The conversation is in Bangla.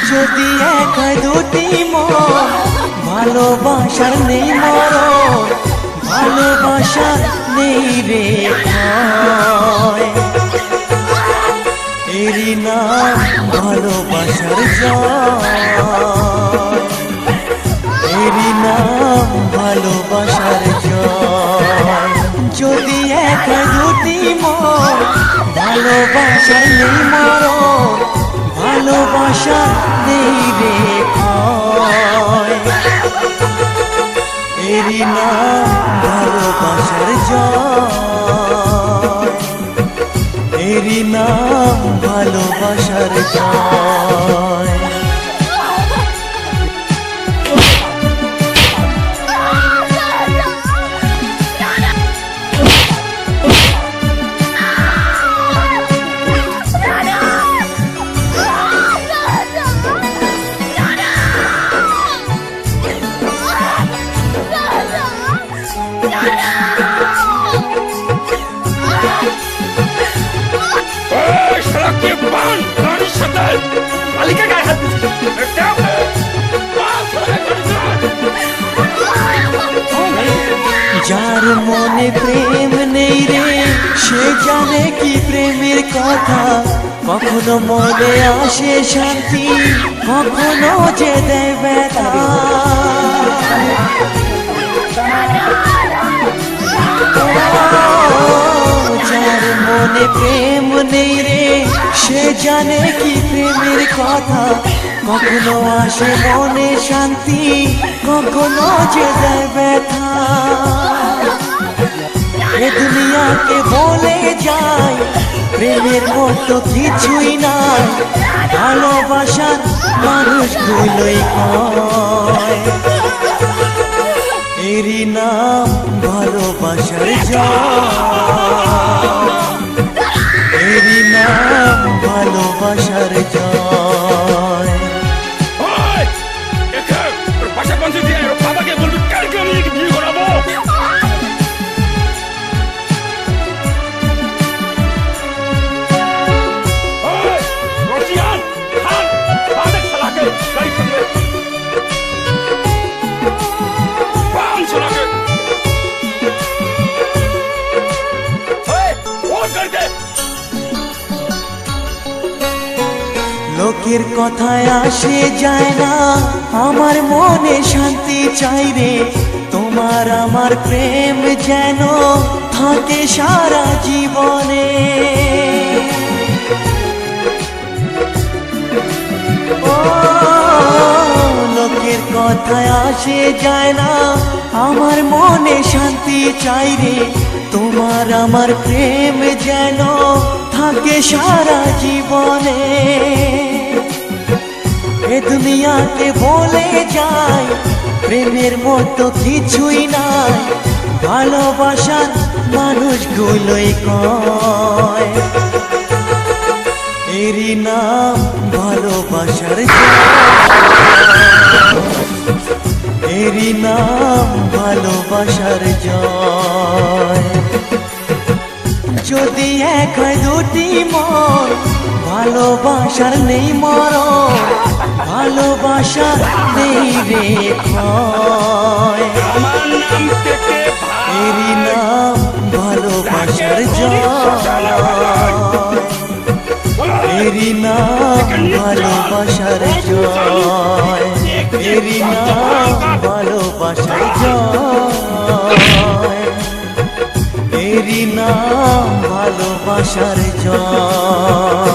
যদি এক দুটি মন ভালোবাসার নেই মরণ, ভালোবাসার নেই রে ভয়, এরই নাম ভালোবাসার জয়, এরই নাম ভালোবাসার জয়। যদি এক দুটি মন ভালোবাসার নেই মরণ, ভালোবাসা নেই রে ভয়, এরই নাম ভালোবাসার জয়, এরই নাম ভালোবাসার জয়। যার মনে প্রেম নেই রে সে জানে কি প্রেমের কথা, কখনো মনে আসে শান্তি, কখনো যে দেয় ব্যথা। যার মনে প্রেম নেই রে সে জানে কি প্রেমের কথা, কখনো আসে মনে শান্তি, কখনো যে দেয় ব্যথা। এ দুনিয়াকে বলে যায় প্রেমের মতো কিছুই নাই, ভালোবাসার মানুষগুলোই কয়, এরই নাম ভালোবাসার জয়, এরই নাম ভালোবাসার জয়। লোকের কথায় আসে যায় না, আমার মনে শান্তি চাই রে, তোমার আমার প্রেম যেন থাকে সারা জীবনে। ও লোকের কথায় আসে যায় না, আমার মনে শান্তি চাই রে, তোমার আমার প্রেম যেন থাকে সারা জীবনে। এ দুনিয়াতে বলে যায় প্রেমের মতো কিছুই নাই, ভালোবাসার মানুষগুলোই কয়, এরই নাম ভালোবাসার জয়, এরই নাম ভালোবাসার জয়। যদি এক দুটি মন ভালোবাসার নেই মরণ, ভালোবাসার নেই রে ভয়, এরই নাম ভালোবাসার জয়, এরই নাম ভালোবাসার জয়, এরই নাম ভালোবাসার জয়, এরই নাম ভালোবাসার জয়।